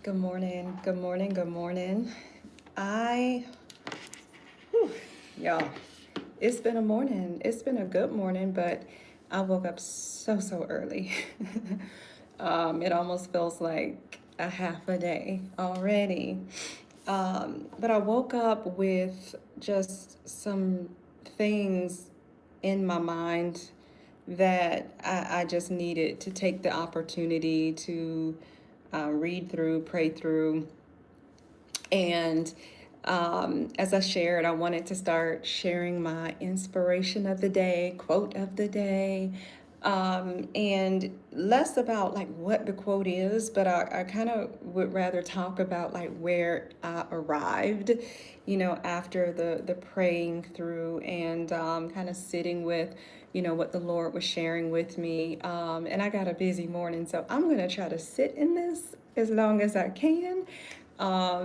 Good morning, good morning, good morning. I, whew, y'all, it's been a morning. It's been a good morning, but I woke up so early. It almost feels like a half a day already. But I woke up with just some things in my mind that I just needed to take the opportunity to read through, pray through. And as I shared, I wanted to start sharing my inspiration of the day, quote of the day, and less about like what the quote is, but I kind of would rather talk about like where I arrived, after the praying through and kind of sitting with, what the Lord was sharing with me. And I got a busy morning, so I'm going to try to sit in this as long as I can,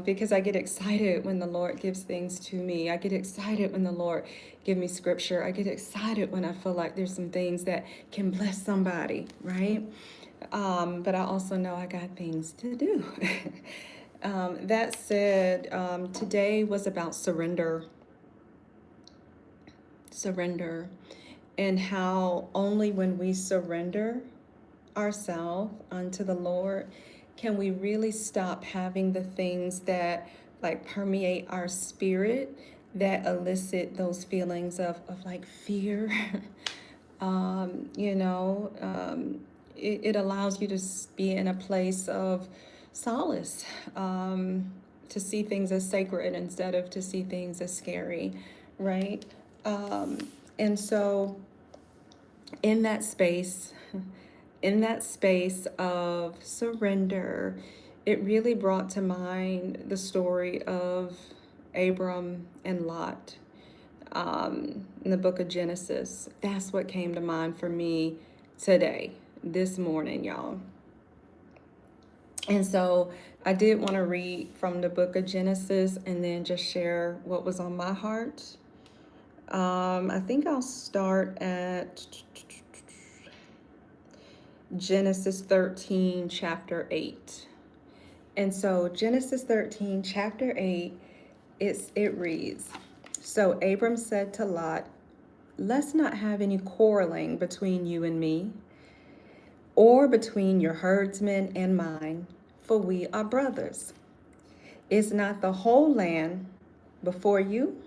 because I get excited when the Lord gives things to me. I get excited when the Lord give me scripture. I get excited when I feel like there's some things that can bless somebody, right? But I also know I got things to do. That said, today was about surrender, and how only when we surrender ourselves unto the Lord can we really stop having the things that like permeate our spirit that elicit those feelings of like fear. um, you know, um, it allows you to be in a place of solace, to see things as sacred instead of to see things as scary, right? Um, and so in that space, in that space of surrender, it really brought to mind the story of Abram and Lot, in the book of Genesis. That's what came to mind for me today, this morning, y'all. And so I did want to read from the book of Genesis and then just share what was on my heart. I think I'll start at Genesis 13, chapter 8. And so Genesis 13, chapter 8, it reads, So Abram said to Lot, Let's not have any quarreling between you and me, or between your herdsmen and mine, for we are brothers. Is not the whole land before you?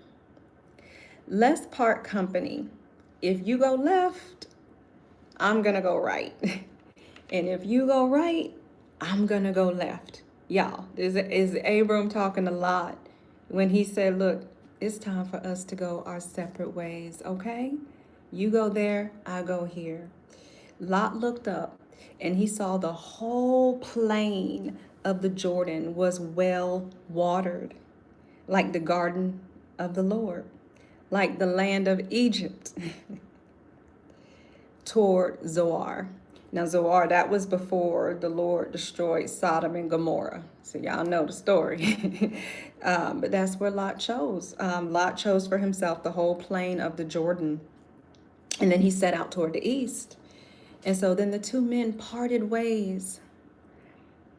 Let's part company. If you go left, I'm going to go right. And if you go right, I'm going to go left. Y'all, is Abram talking a lot when he said, look, it's time for us to go our separate ways, okay? You go there, I go here. Lot looked up and he saw the whole plain of the Jordan was well watered, like the garden of the Lord, like the land of Egypt toward Zoar. Now, Zoar, that was before the Lord destroyed Sodom and Gomorrah. So y'all know the story. But that's where Lot chose. Lot chose for himself the whole plain of the Jordan. And then he set out toward the east. And so then the two men parted ways.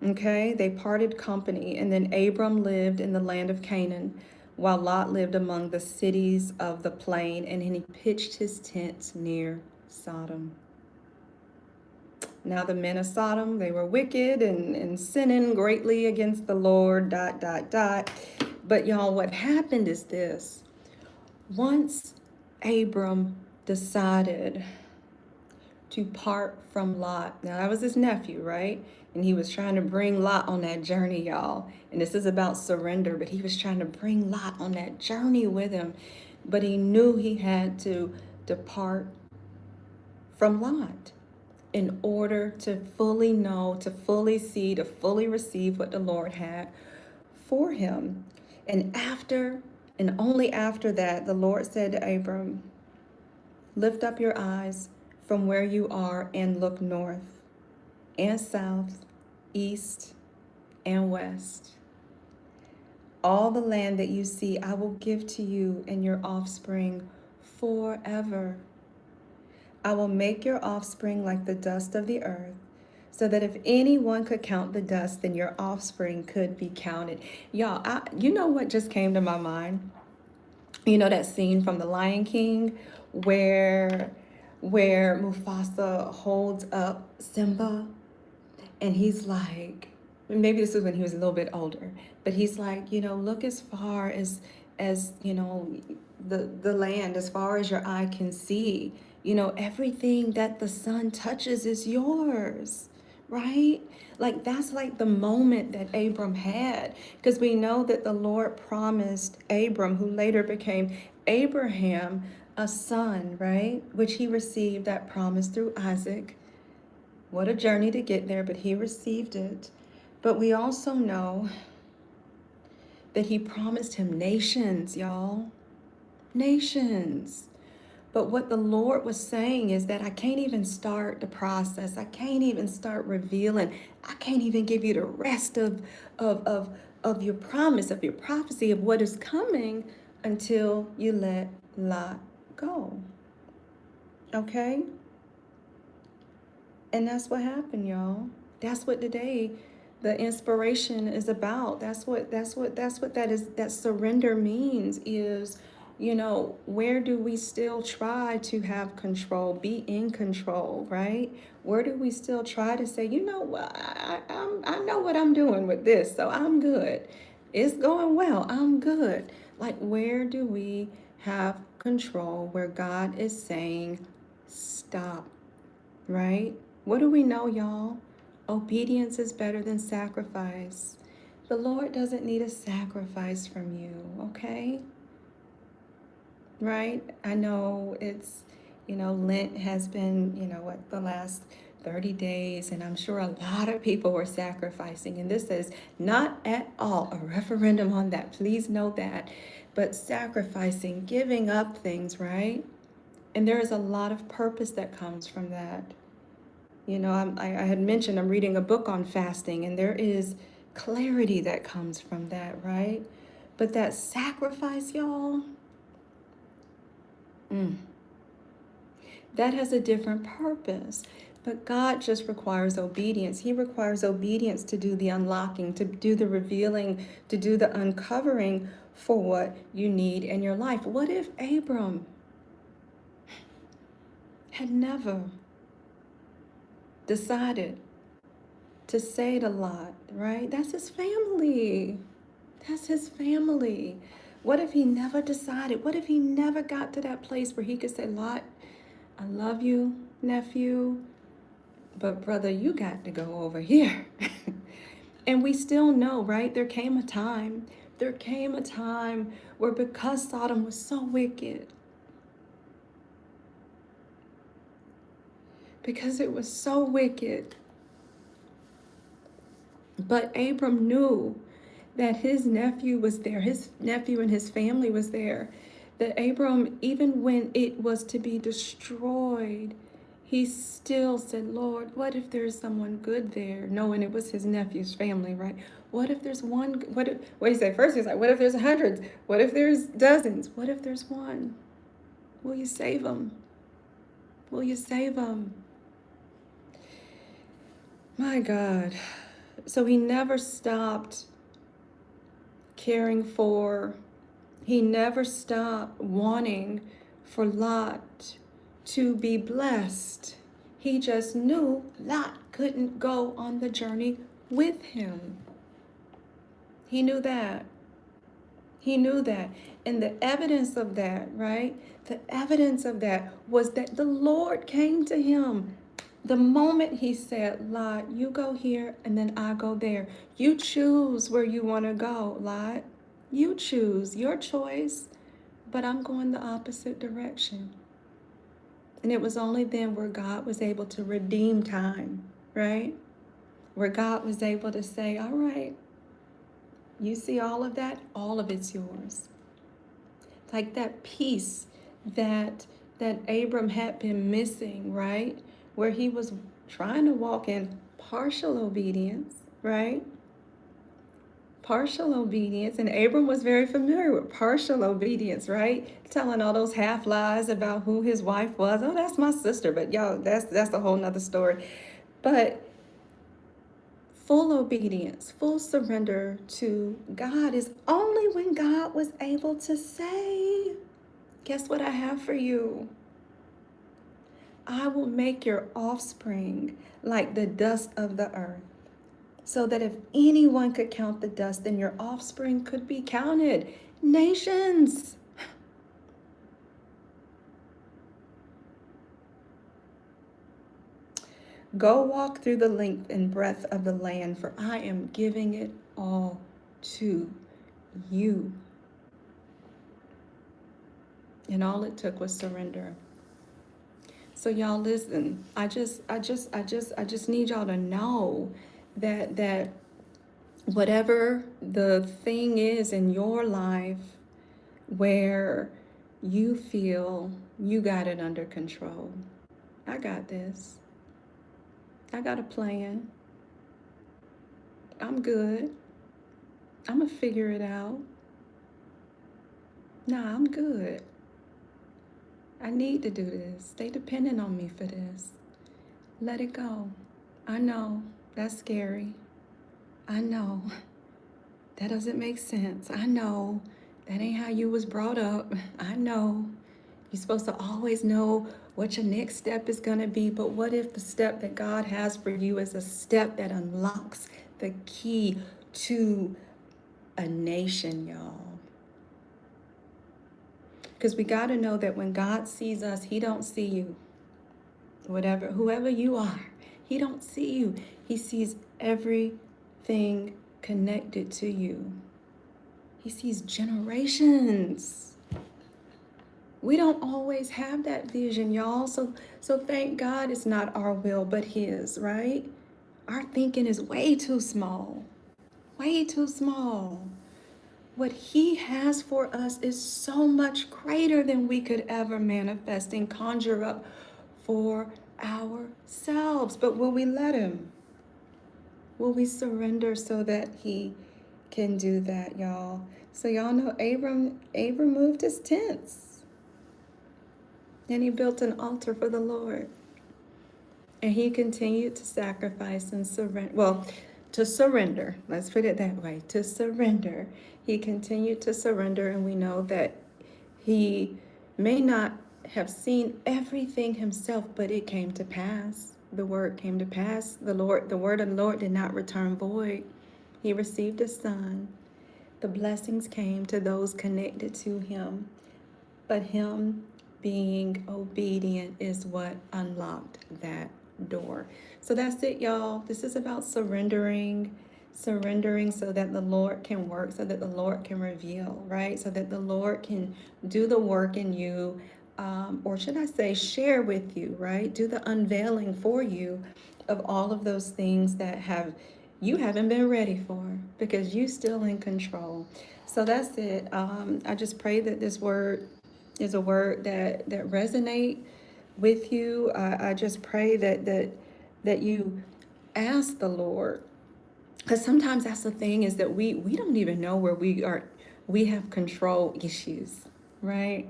Okay, they parted company. And then Abram lived in the land of Canaan, while Lot lived among the cities of the plain, and he pitched his tent near Sodom. Now the men of Sodom, they were wicked and sinning greatly against the Lord, ... But y'all, what happened is this. Once Abram decided to part from Lot. Now that was his nephew, right? And he was trying to bring Lot on that journey, y'all. And this is about surrender, but he was trying to bring Lot on that journey with him. But he knew he had to depart from Lot in order to fully know, to fully see, to fully receive what the Lord had for him. And only after that, the Lord said to Abram, Lift up your eyes from where you are and look north and south, east and west. All the land that you see, I will give to you and your offspring forever. I will make your offspring like the dust of the earth, so that if anyone could count the dust, then your offspring could be counted. Y'all, you know what just came to my mind? You know that scene from The Lion King where Mufasa holds up Simba and he's like, maybe this is when he was a little bit older, but he's like, look as far as the land, as far as your eye can see. Everything that the sun touches is yours, right? Like that's like the moment that Abram had, because we know that the Lord promised Abram, who later became Abraham, a son, right? Which he received that promise through Isaac. What a journey to get there, but he received it. But we also know that he promised him nations, y'all. Nations. But what the Lord was saying is that I can't even start the process. I can't even start revealing. I can't even give you the rest of, of, of your promise, of your prophecy of what is coming until you let Lot go. Okay? And that's what happened, y'all. That's what today the inspiration is about. That's what that surrender means is, where do we still try to have control, be in control, right? Where do we still try to say, I know what I'm doing with this, so I'm good. It's going well. I'm good. Like, where do we have control where God is saying, stop, right? What do we know, y'all? Obedience is better than sacrifice. The Lord doesn't need a sacrifice from you, okay? Right? I know it's, Lent has been, the last 30 days, and I'm sure a lot of people were sacrificing. And this is not at all a referendum on that. Please know that. But sacrificing, giving up things, right? And there is a lot of purpose that comes from that. I had mentioned I'm reading a book on fasting, and there is clarity that comes from that, right? But that sacrifice, y'all, that has a different purpose. But God just requires obedience. He requires obedience to do the unlocking, to do the revealing, to do the uncovering for what you need in your life. What if Abram had never decided to say it a lot, right? That's his family. That's his family. What if he never decided? What if he never got to that place where he could say, Lot, I love you, nephew, but brother, you got to go over here. And we still know, right? There came a time where because Sodom was so wicked, because it was so wicked, but Abram knew that his nephew was there, his nephew and his family was there, that Abram, even when it was to be destroyed, he still said, Lord, what if there's someone good there? Knowing it was his nephew's family, right? What if there's one, what do you say? First he's like, what if there's hundreds? What if there's dozens? What if there's one? Will you save him? Will you save him? My God. So he never stopped caring for, he never stopped wanting for Lot to be blessed. He just knew Lot couldn't go on the journey with him. He knew that. He knew that. And the evidence of that, right? The evidence of that was that the Lord came to him. The moment he said, Lot, you go here and then I go there. You choose where you want to go, Lot. You choose, your choice, but I'm going the opposite direction. And it was only then where God was able to redeem time, right? Where God was able to say, all right, you see all of that? All of it's yours. Like that peace that Abram had been missing, right? Where he was trying to walk in partial obedience, right? Partial obedience. And Abram was very familiar with partial obedience, right? Telling all those half lies about who his wife was. Oh, that's my sister. But y'all, that's a whole nother story. But full obedience, full surrender to God is only when God was able to say, guess what I have for you? I will make your offspring like the dust of the earth, so that if anyone could count the dust, then your offspring could be counted. Nations. Go walk through the length and breadth of the land, for I am giving it all to you. And all it took was surrender. So y'all listen, I just need y'all to know that whatever the thing is in your life where you feel you got it under control, I got this. I got a plan. I'm good. I'm gonna figure it out. Nah, I'm good. I need to do this. They depending on me for this. Let it go. I know that's scary. I know that doesn't make sense. I know that ain't how you was brought up. I know you're supposed to always know what your next step is going to be, but what if the step that God has for you is a step that unlocks the key to a nation, y'all? Because we got to know that when God sees us, he don't see you. Whoever you are, he don't see you. He sees everything connected to you. He sees generations. We don't always have that vision, y'all. So thank God it's not our will, but his, right? Our thinking is way too small. Way too small. What he has for us is so much greater than we could ever manifest and conjure up for ourselves. But will we let him? Will we surrender so that he can do that, y'all? So y'all know Abram moved his tents and he built an altar for the Lord. And he continued to sacrifice and surrender. Well, to surrender, let's put it that way, to surrender. He continued to surrender, and we know that he may not have seen everything himself, but it came to pass. The word came to pass. The word of the Lord did not return void. He received a son. The blessings came to those connected to him, but him being obedient is what unlocked that door. So that's it, y'all. This is about surrendering so that the Lord can work, so that the Lord can reveal, right? So that the Lord can do the work in you, or should I say share with you, right? Do the unveiling for you of all of those things that you haven't been ready for, because you still in control. So that's it. I just pray that this word is a word that resonate with you. I just pray that you ask the Lord, because sometimes that's the thing, is that we don't even know where we have control issues, right?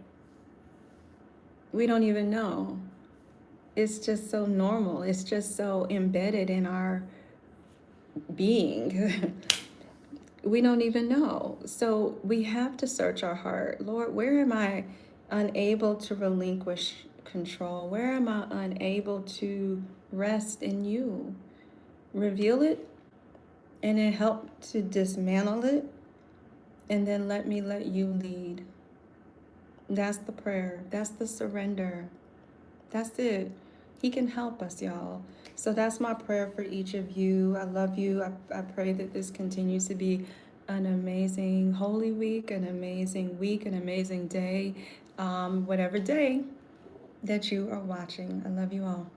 We don't even know. It's just so normal. It's just so embedded in our being. We don't even know. So we have to search our heart. Lord, where am I unable to relinquish control? Where am I unable to rest in you? Reveal it, and then help to dismantle it, and then let you lead. That's the prayer. That's the surrender. That's it. He can help us, y'all. So that's my prayer for each of you. I love you. I pray that this continues to be an amazing Holy Week, an amazing week, an amazing day, whatever day that you are watching. I love you all.